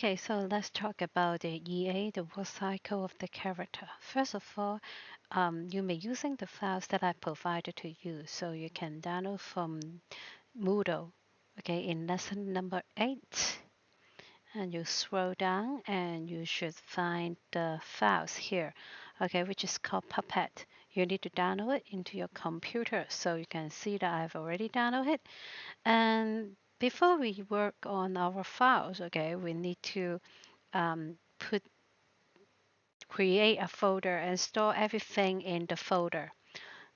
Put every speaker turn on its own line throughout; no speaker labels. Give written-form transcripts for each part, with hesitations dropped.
Okay, so let's talk about the EA, the work cycle of the character. First of all, you may using the files that I provided to you, so you can download from Moodle. Okay, in lesson number 8, and you scroll down, and you should find the files here. Okay, which is called Puppet. You need to download it into your computer, so you can see that I've already downloaded it. And before we work on our files, okay, we need to create a folder and store everything in the folder.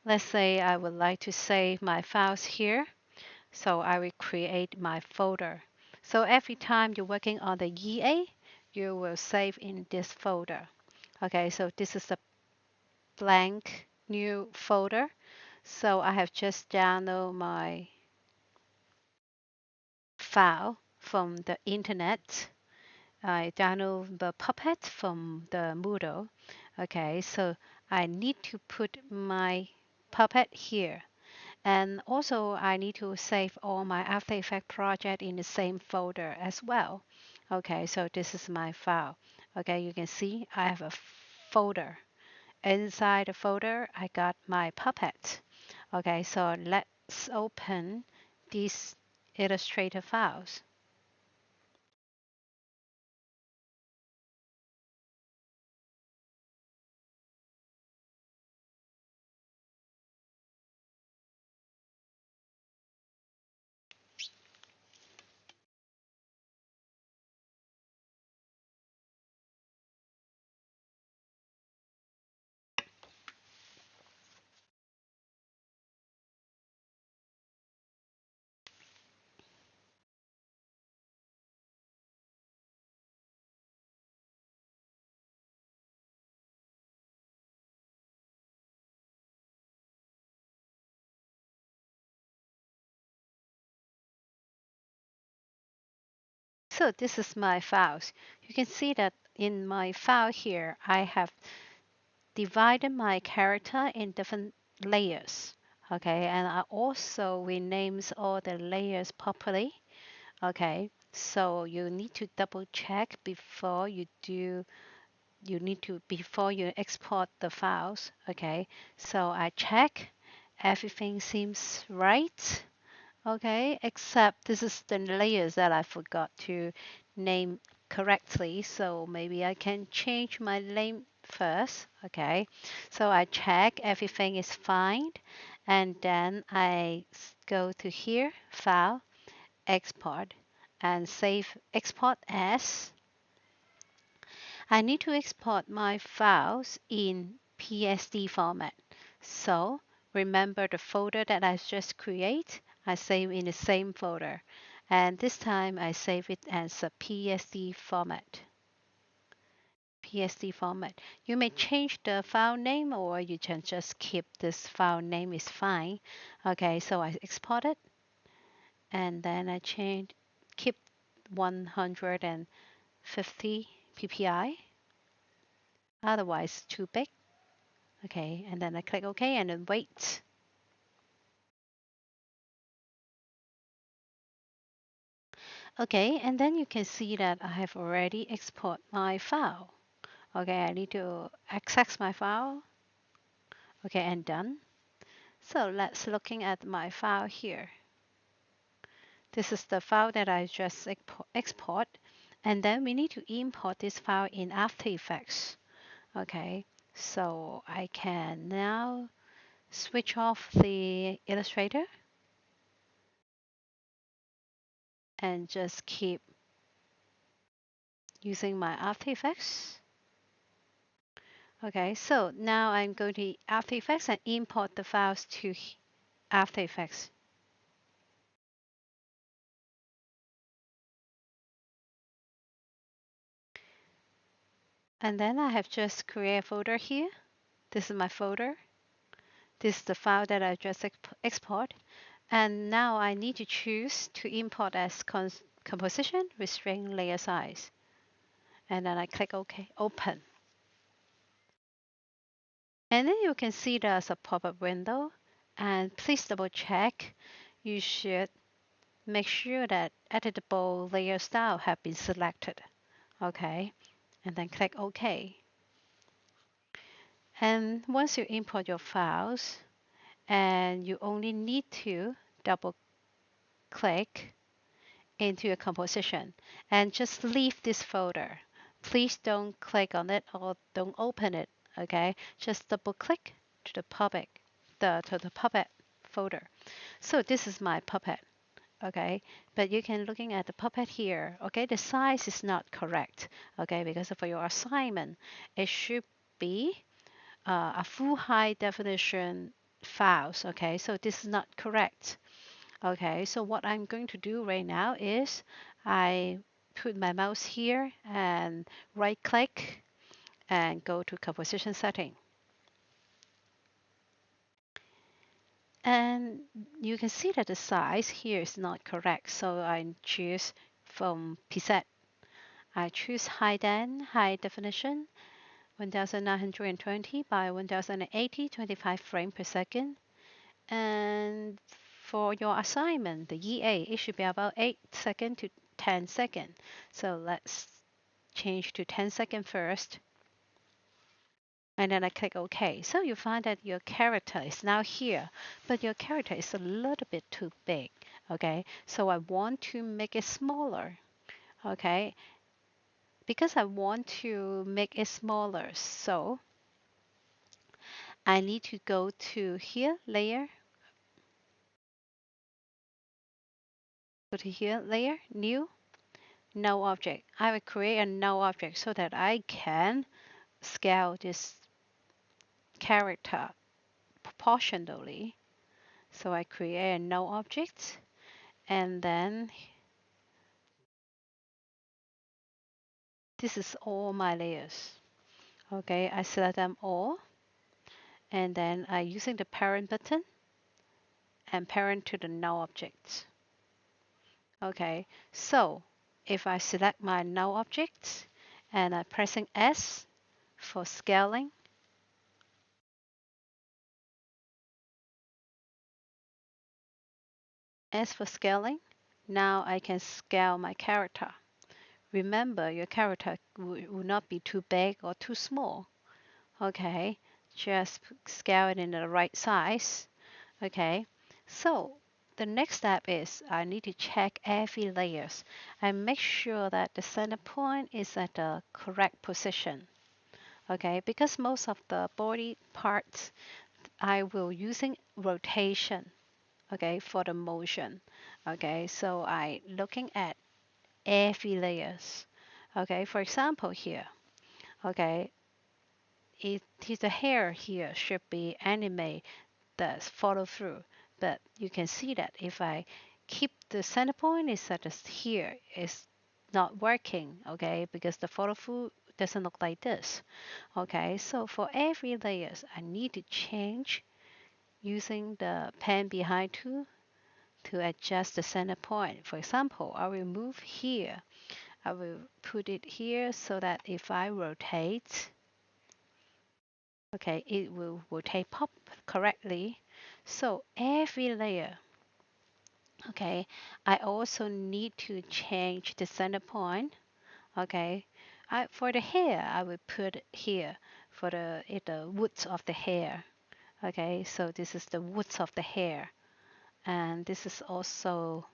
Let's say I would like to save my files here, so I will create my folder. So every time you're working on the EA, you will save in this folder. Okay, so this is a blank new folder. So I have just downloaded my file from the internet. I download the Puppet from the Moodle. Okay, so I need to put my Puppet here. And also I need to save all my After Effects project in the same folder as well. Okay, so this is my file. Okay, you can see I have a folder. Inside the folder, I got my Puppet. Okay, so let's open these Illustrator files. So this is my files. You can see that in my file here, I have divided my character in different layers. Okay, and I also renames all the layers properly. Okay, so you need to double check before you do. You need to before you export the files. Okay, so I check everything seems right. Okay, except this is the layers that I forgot to name correctly. So maybe I can change my name first. Okay, so I check everything is fine. And then I go to here, File, Export, and save export as. I need to export my files in PSD format. So remember the folder that I just create, I save in the same folder. And this time I save it as a PSD format. PSD format. You may change the file name or you can just keep this file name is fine. Okay, so I export it and then I change keep 150 ppi. Otherwise too big. Okay, and then I click OK and then wait. Okay, and then you can see that I have already export my file. Okay, I need to access my file. Okay, and done. So let's looking at my file here. This is the file that I just export. And then we need to import this file in After Effects. Okay, so I can now switch off the Illustrator and just keep using my After Effects. Okay, so now I'm going to After Effects and import the files to After Effects. And then I have just create a folder here. This is my folder. This is the file that I just export. And now I need to choose to import as composition with string layer size. And then I click OK, open. And then you can see there's a pop-up window. And please double check. You should make sure that editable layer style have been selected. Okay, and then click OK. And once you import your files, and you only need to double click into your composition and just leave this folder. Please don't click on it or don't open it. Okay, just double click to the puppet folder. So this is my puppet. Okay, but you can looking at the puppet here. Okay, the size is not correct. Okay, because for your assignment, it should be a full high definition files. Okay, so this is not correct. Okay, so what I'm going to do right now is I put my mouse here and right click and go to composition setting. And you can see that the size here is not correct. So I choose from preset. I choose high definition 1920 by 1080, 25 frames per second. And for your assignment, the EA, it should be about 8 seconds to 10 seconds. So let's change to 10 seconds first. And then I click OK. So you find that your character is now here, but your character is a little bit too big. Okay, so I want to make it smaller. Okay, because I want to make it smaller, so I need to go to here, layer, go to here, layer, new, no object. I will create a no object so that I can scale this character proportionally. So I create a no object and then this is all my layers. Okay, I select them all and then I using the parent button and parent to the no objects. Okay, so if I select my no objects and I'm pressing S for scaling, S for scaling, now I can scale my character. Remember, your character will not be too big or too small. Okay, just scale it in the right size. Okay, so the next step is I need to check every layers and make sure that the center point is at the correct position. Okay, because most of the body parts I will using rotation. Okay, for the motion. Okay, so I looking at every layers. Okay, for example here. Okay, the hair here should be anime that follow through. But you can see that if I keep the center point is at here, it's not working, okay, because the follow through doesn't look like this. Okay, so for every layers, I need to change using the pan behind tool to adjust the center point. For example, I will move here. I will put it here so that if I rotate, okay, it will rotate pop correctly. So every layer, okay, I also need to change the center point. Okay, for the hair, I will put here for the roots of the hair. Okay, so this is the roots of the hair, and this is also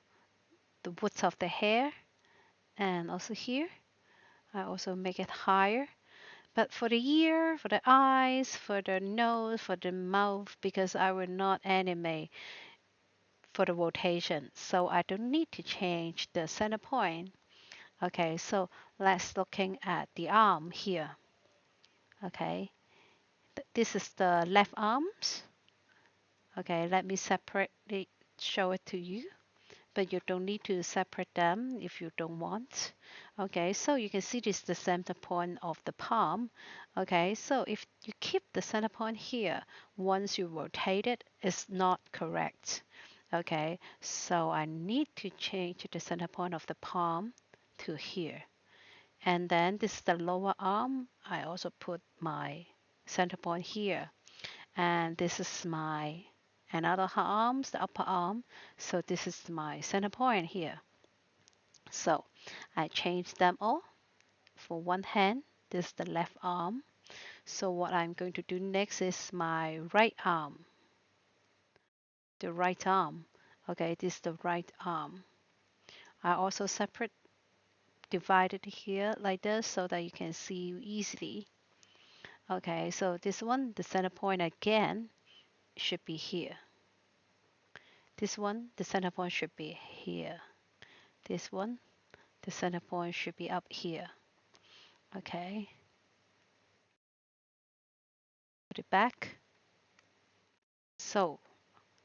the roots of the hair, and also here, I also make it higher. But for the ear, for the eyes, for the nose, for the mouth, because I will not animate for the rotation, so I don't need to change the center point. Okay, so let's looking at the arm here. Okay, this is the left arms. Okay, let me separately show it to you, but you don't need to separate them if you don't want. Okay, so you can see this is the center point of the palm. Okay, so if you keep the center point here, once you rotate it, it's not correct. Okay, so I need to change the center point of the palm to here. And then this is the lower arm. I also put my center point here. And this is my another arms, the upper arm. So this is my center point here. So I change them all for one hand. This is the left arm. So what I'm going to do next is my right arm. The right arm. Okay, this is the right arm. I also divide it here like this so that you can see easily. Okay, so this one, the center point again should be here. This one, the center point should be here. This one, the center point should be up here. Okay, put it back. So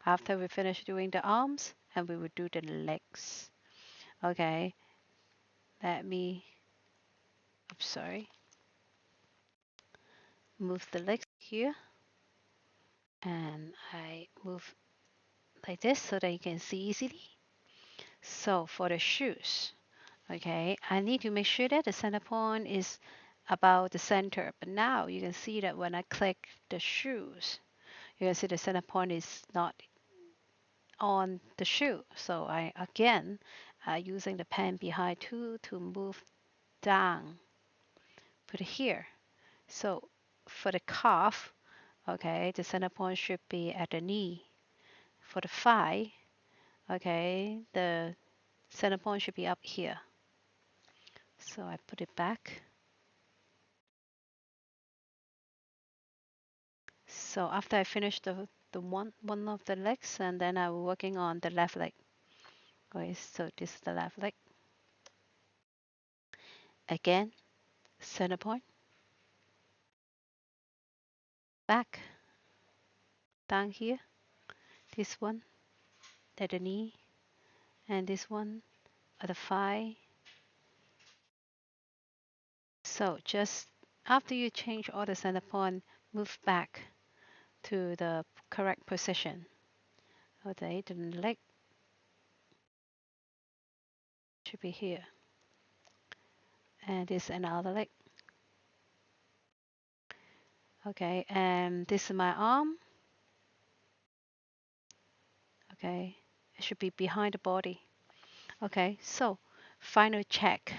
after we finish doing the arms, and we will do the legs. Okay, let me, oops, sorry, move the legs here, and I move like this so that you can see easily. So for the shoes, okay, I need to make sure that the center point is about the center. But now you can see that when I click the shoes, you can see the center point is not on the shoe. So I again using the pen behind tool to move down, put it here. So for the calf, okay, the center point should be at the knee. For the thigh, okay, the center point should be up here. So I put it back. So after I finish the one of the legs, and then I'm working on the left leg. Okay, so this is the left leg. Again, center point, back, down here. This one at the knee, and this one at the thigh. So just after you change all the center point, move back to the correct position. Okay, the leg should be here. And this another leg. Okay, and this is my arm. Okay, it should be behind the body. Okay, so final check.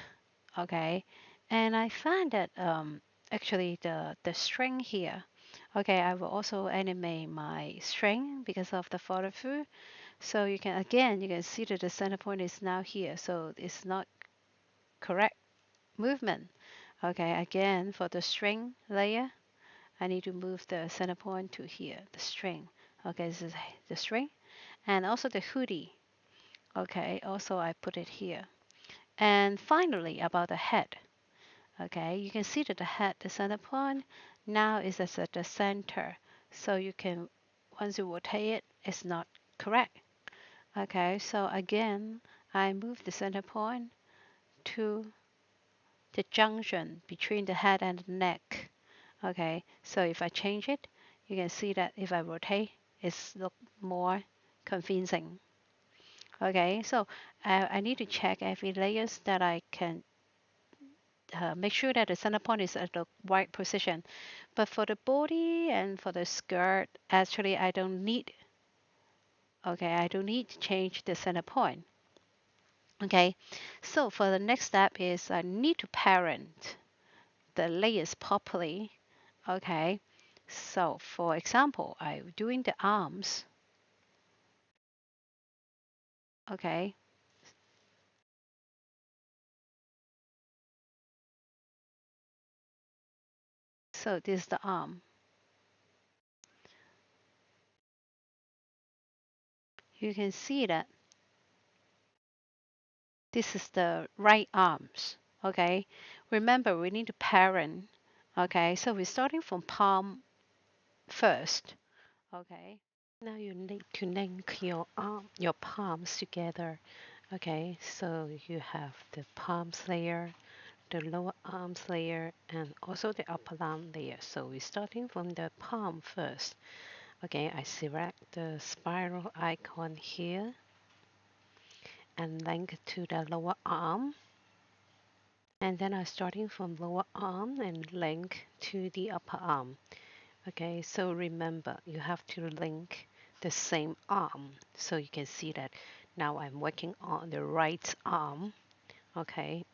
Okay, and I found that actually the string here. Okay, I will also animate my string because of the follow through. So you can again you can see that the center point is now here. So it's not correct movement. Okay, again for the string layer, I need to move the center point to here, the string. Okay, this is the string. And also the hoodie. Okay, also I put it here. And finally, about the head. Okay, you can see that the head, the center point, now is at the center. So you can, once you rotate it, it's not correct. Okay, so again, I move the center point to the junction between the head and the neck. Okay, so if I change it, you can see that if I rotate, it's look more convincing. Okay, so I need to check every layers that I can make sure that the center point is at the right position. But for the body and for the skirt, actually I don't need, okay, I don't need to change the center point. Okay, so for the next step is I need to parent the layers properly. Okay, so for example, I'm doing the arms. Okay, so this is the arm. You can see that this is the right arms. Okay, remember we need to parent. Okay, so we're starting from palm first. Okay, now you need to link your palms together. Okay, so you have the palms layer, the lower arms layer, and also the upper arm layer. So we're starting from the palm first. Okay, I select the spiral icon here and link to the lower arm. And then I'm starting from lower arm and link to the upper arm. Okay, so remember you have to link the same arm. So you can see that now I'm working on the right arm. Okay,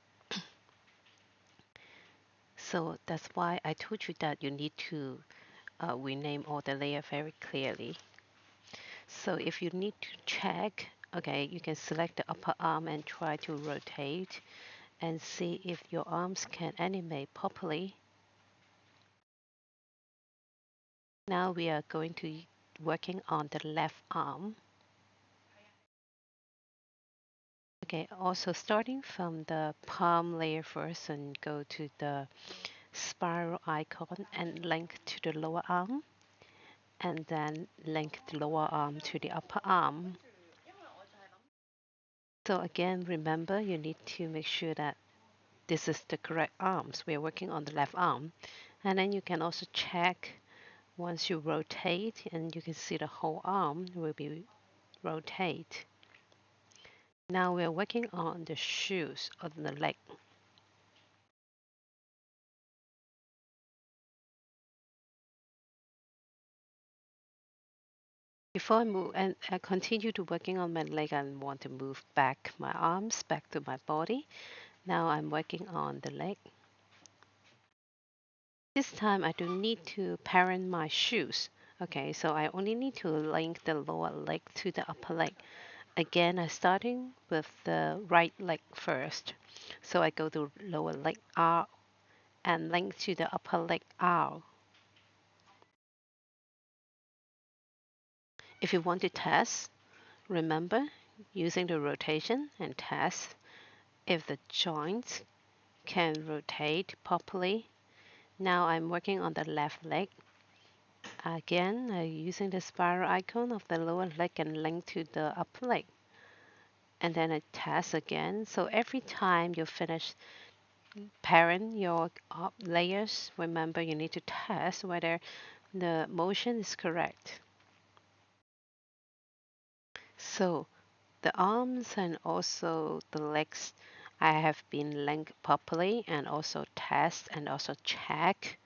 So that's why I told you that you need to rename all the layer very clearly. So if you need to check, okay, you can select the upper arm and try to rotate and see if your arms can animate properly. Now we are going to working on the left arm. Okay, also starting from the palm layer first and go to the spiral icon and link to the lower arm, and then link the lower arm to the upper arm. So again, remember you need to make sure that this is the correct arms. We are working on the left arm. And then you can also check once you rotate, and you can see the whole arm will be rotate. Now we are working on the shoes on the leg. Before I move and I continue to working on my leg, I want to move back my arms back to my body. Now I'm working on the leg. This time I don't need to parent my shoes. Okay, so I only need to link the lower leg to the upper leg. Again, I'm starting with the right leg first. So I go to lower leg R and link to the upper leg R. If you want to test, remember using the rotation and test if the joints can rotate properly. Now I'm working on the left leg. Again, using the spiral icon of the lower leg and link to the upper leg. And then I test again. So every time you finish parent your layers, remember you need to test whether the motion is correct. So the arms and also the legs, I have been linked properly and also test and also check.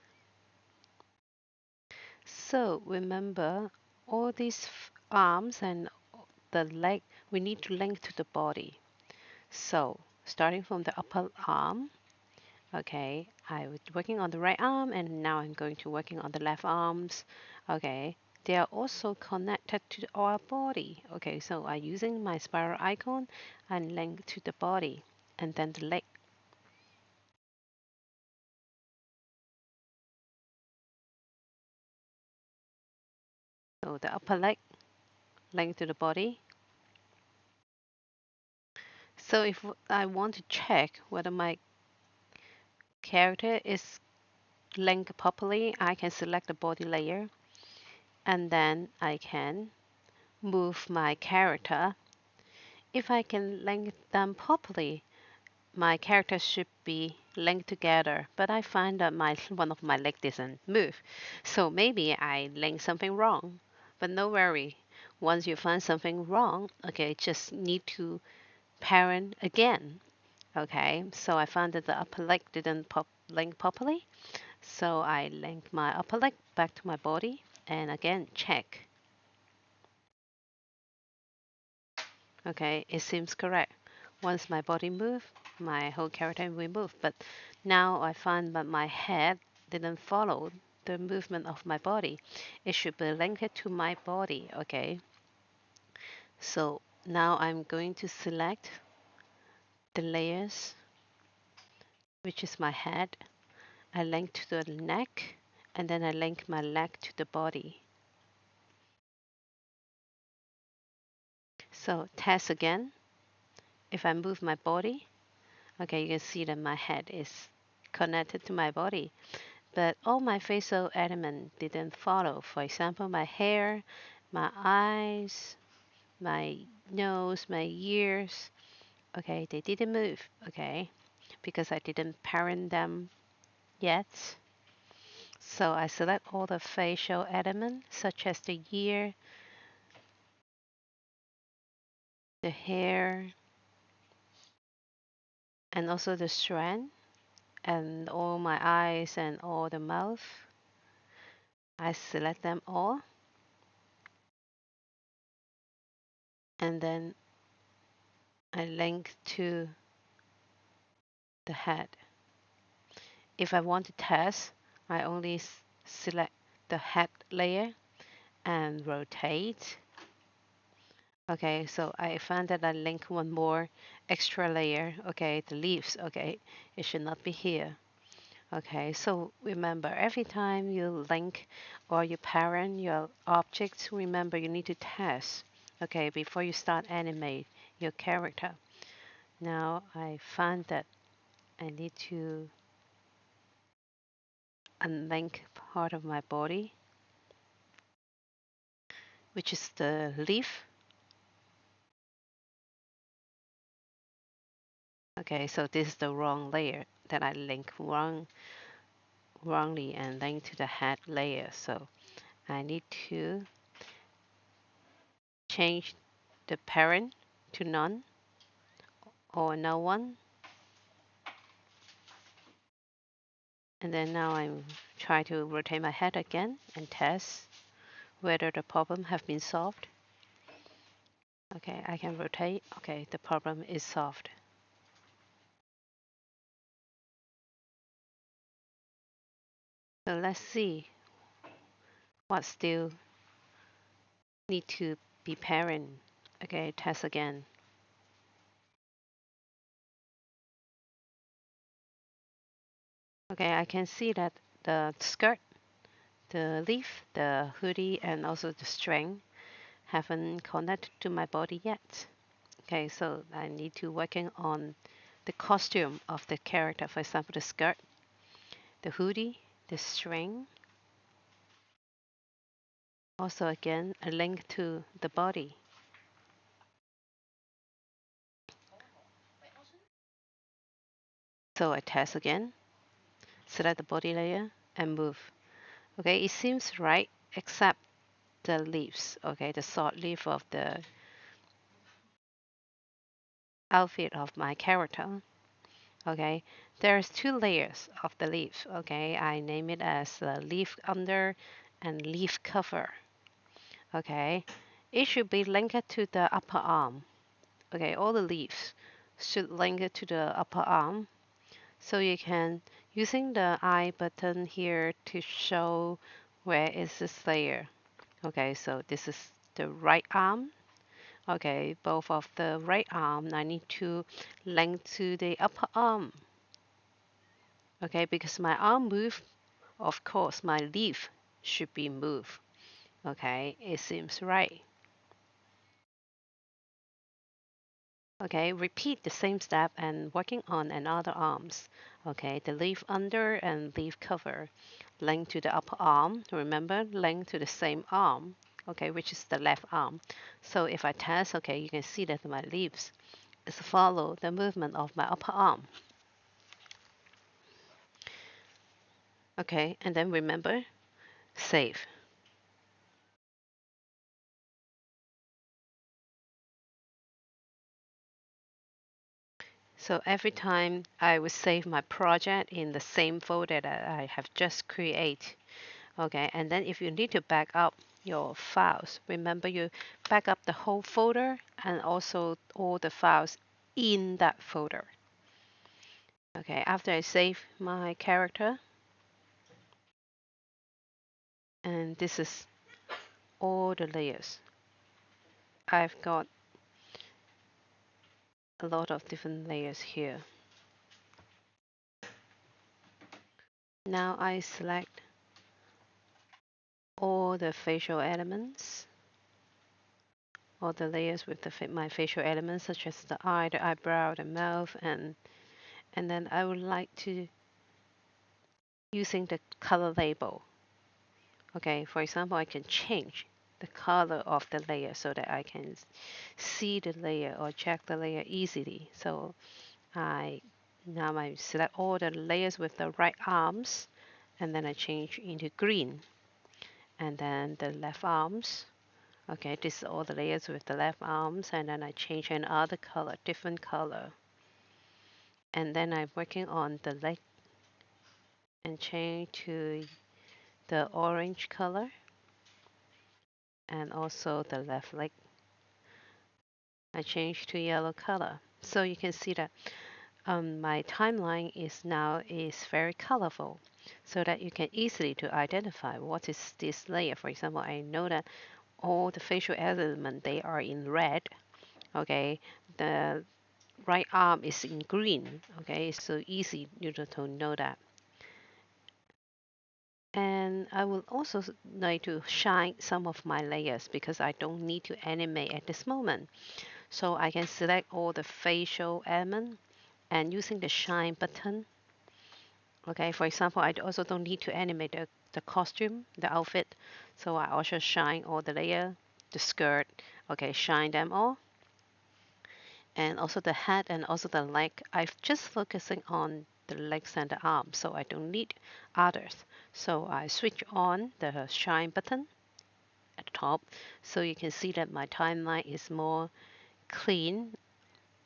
So remember all these arms and the leg, we need to link to the body. So starting from the upper arm, okay, I was working on the right arm and now I'm going to working on the left arms. Okay, they are also connected to our body. Okay, so I'm using my spiral icon and link to the body and then the leg. So the upper leg link to the body. So if I want to check whether my character is linked properly, I can select the body layer and then I can move my character. If I can link them properly, my characters should be linked together, but I find that my one of my leg doesn't move. So maybe I linked something wrong. But no worry. Once you find something wrong, okay, just need to parent again. Okay, so I found that the upper leg didn't link properly. So I link my upper leg back to my body and again check. Okay, it seems correct. Once my body moved, my whole character will move. But now I find that my head didn't follow the movement of my body. It should be linked to my body. Okay, so now I'm going to select the layers, which is my head. I link to the neck, and then I link my leg to the body. So test again. If I move my body, okay, you can see that my head is connected to my body, but all my facial element didn't follow. For example, my hair, my eyes, my nose, my ears, okay, they didn't move, okay, because I didn't parent them yet. So I select all the facial elements such as the ear, the hair, and also the strand, and all my eyes and all the mouth. I select them all, and then I link to the head. if I want to test, I only select the head layer and rotate. Okay, so I found that I link one more extra layer. Okay, the leaves. Okay, it should not be here. Okay, so remember every time you link or you parent your objects, remember you need to test. Okay, before you start animate your character. Now I found that I need to unlink part of my body, which is the leaf. Okay, so this is the wrong layer that I link wrongly and link to the head layer. So I need to change the parent to none or no one. And then now I'm trying to rotate my head again and test whether the problem have been solved. Okay, I can rotate. Okay, the problem is solved. So let's see what still need to be parent. Okay, test again. Okay, I can see that the skirt, the leaf, the hoodie, and also the string haven't connected to my body yet. Okay, so I need to working on the costume of the character. For example, the skirt, the hoodie, the string. Also again, a link to the body. So I test again, select the body layer and move. Okay, it seems right except the leaves. Okay, the short leaf of the outfit of my character. Okay, there's two layers of the leaf. Okay, I name it as leaf under and leaf cover. Okay, it should be linked to the upper arm. Okay, all the leaves should link it to the upper arm. So you can using the I button here to show where is this layer. Okay, so this is the right arm. Okay, both of the right arm I need to link to the upper arm. Okay, because my arm move, of course my leaf should be moved. Okay, it seems right. Okay, repeat the same step and working on another arms. Okay, the leaf under and leaf cover. Link to the upper arm. Remember, link to the same arm. Okay, which is the left arm. So if I test, okay, you can see that my leaves is follow the movement of my upper arm. Okay, and then remember, save. So every time I will save my project in the same folder that I have just created. Okay, and then if you need to back up your files, remember you back up the whole folder and also all the files in that folder. Okay, after I save my character, and this is all the layers. I've got a lot of different layers here. Now I select all the facial elements, all the layers with my facial elements, such as the eye, the eyebrow, the mouth, and then I would like to using the color label. Okay, for example, I can change the color of the layer so that I can see the layer or check the layer easily. So now I select all the layers with the right arms and then I change into green. And then the left arms. Okay, this is all the layers with the left arms and then I change another color, different color. And then I'm working on the leg and change to the orange color and also the left leg. I change to yellow color. So you can see that my timeline is very colorful, so that you can easily to identify what is this layer. For example, I know that all the facial elements they are in red. Okay, the right arm is in green. Okay, so easy you to know that. And I will also like to shine some of my layers because I don't need to animate at this moment. So I can select all the facial element and using the shine button. Okay, for example, I also don't need to animate the costume, the outfit. So I also shine all the layer, the skirt. Okay, shine them all. And also the head and also the leg. I'm just focusing on the legs and the arms, so I don't need others. So I switch on the shine button at the top, so you can see that my timeline is more clean.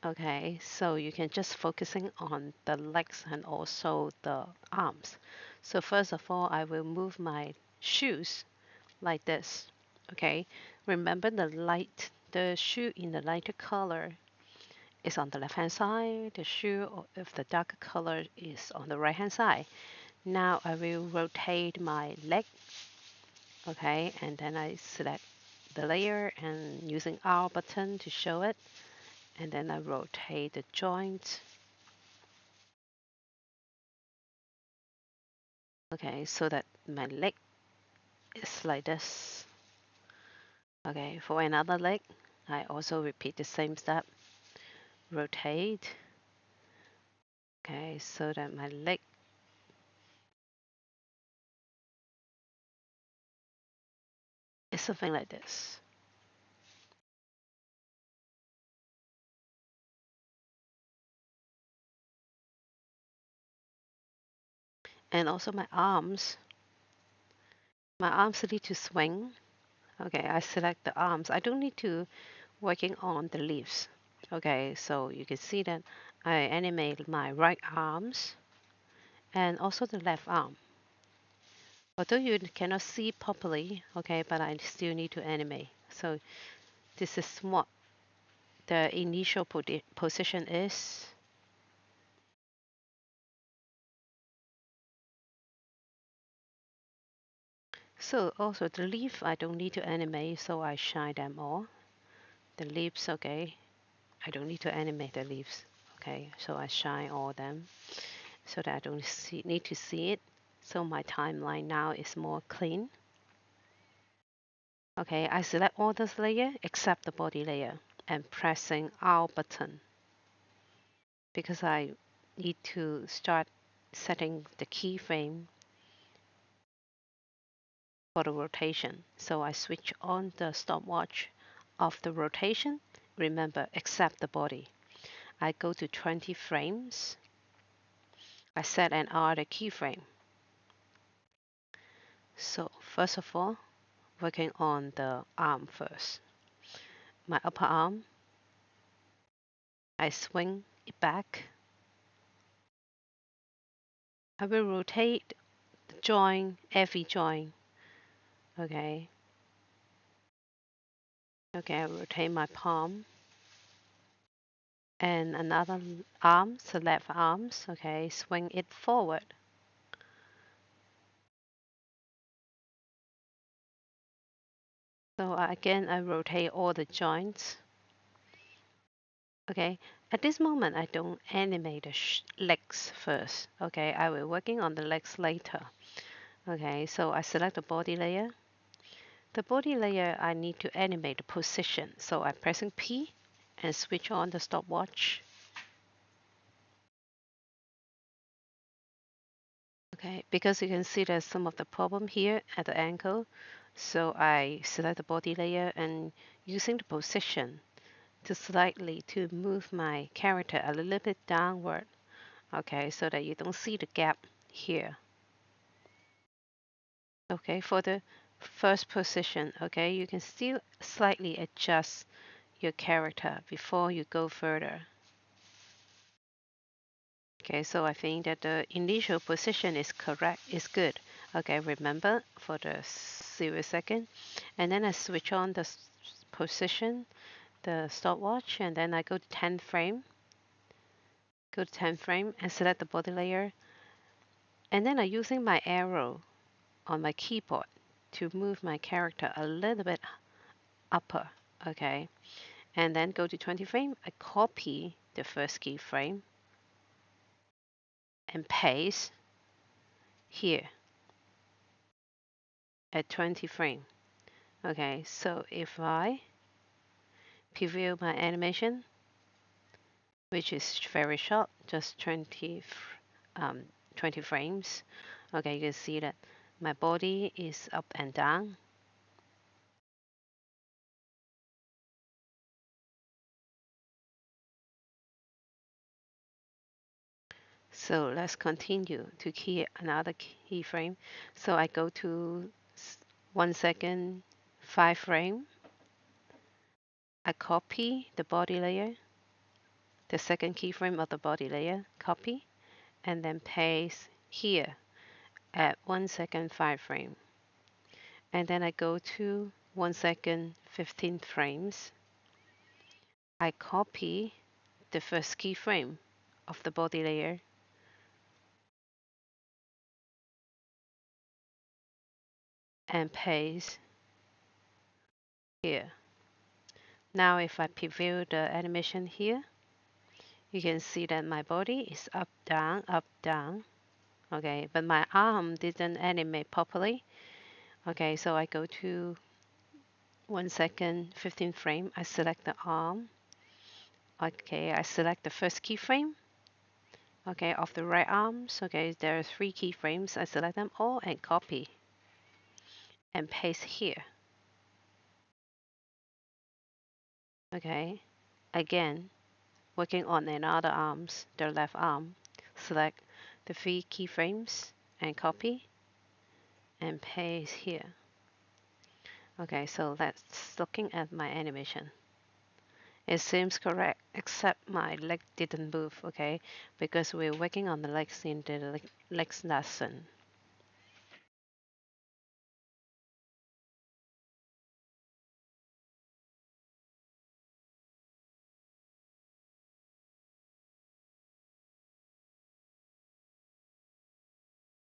Okay, so you can just focusing on the legs and also the arms. So first of all, I will move my shoes like this. Okay, remember the shoe in the lighter color is on the left hand side. The shoe of the darker color is on the right hand side. Now I will rotate my leg. Okay, and then I select the layer and using R button to show it, and then I rotate the joint. Okay, so that my leg is like this. Okay, for another leg, I also repeat the same step. Rotate. Okay, so that my leg is something like this. And also my arms need to swing. Okay, I select the arms. I don't need to working on the leaves. Okay, so you can see that I animate my right arms and also the left arm. Although you cannot see properly, okay, but I still need to animate. So this is what the initial position is. So also the leaf, I don't need to animate, so I shine them all. The leaves, okay, I don't need to animate the leaves. Okay, so I shine all them so that I don't need to see it. So my timeline now is more clean. Okay, I select all this layer except the body layer and pressing R button because I need to start setting the keyframe for the rotation. So I switch on the stopwatch of the rotation. Remember, except the body. I go to 20 frames. I set an R the keyframe. So first of all, working on the arm first. My upper arm, I swing it back. I will rotate the joint, every joint. Okay. Okay, I rotate my palm and another arm, the left arms. Okay, swing it forward. So again, I rotate all the joints. Okay, at this moment, I don't animate the legs first. Okay, I will working on the legs later. Okay, so I select the body layer. The body layer, I need to animate the position. So I'm pressing P and switch on the stopwatch. Okay, because you can see there's some of the problem here at the ankle. So I select the body layer and using the position to slightly to move my character a little bit downward. Okay, so that you don't see the gap here. Okay, for the first position, okay, you can still slightly adjust your character before you go further. Okay, so I think that the initial position is correct, is good. Okay, remember for the 0 second, and then I switch on the position, the stopwatch, and then I go to 10 frame. Go to 10 frame and select the body layer. And then I'm using my arrow on my keyboard to move my character a little bit upper, okay? And then go to 20 frame, I copy the first keyframe and paste here at 20 frame. Okay, so if I preview my animation, which is very short, just 20 frames, okay, you can see that my body is up and down. So let's continue to key another keyframe. So I go to 1 second, 5 frame. I copy the body layer, the second keyframe of the body layer, copy, and then paste here at 1 second, 5 frame. And then I go to 1 second, 15 frames. I copy the first keyframe of the body layer and paste here. Now if I preview the animation here, you can see that my body is up, down. Okay, but my arm didn't animate properly. Okay, so I go to 1 second, 15 frame. I select the arm. Okay, I select the first keyframe. Okay, of the right arms. Okay, there are 3 keyframes. I select them all and copy and paste here. Okay, again, working on another arms, the left arm. Select the 3 keyframes and copy and paste here. Okay, so let's looking at my animation. It seems correct, except my leg didn't move, okay, because we're working on the legs in the legs lesson.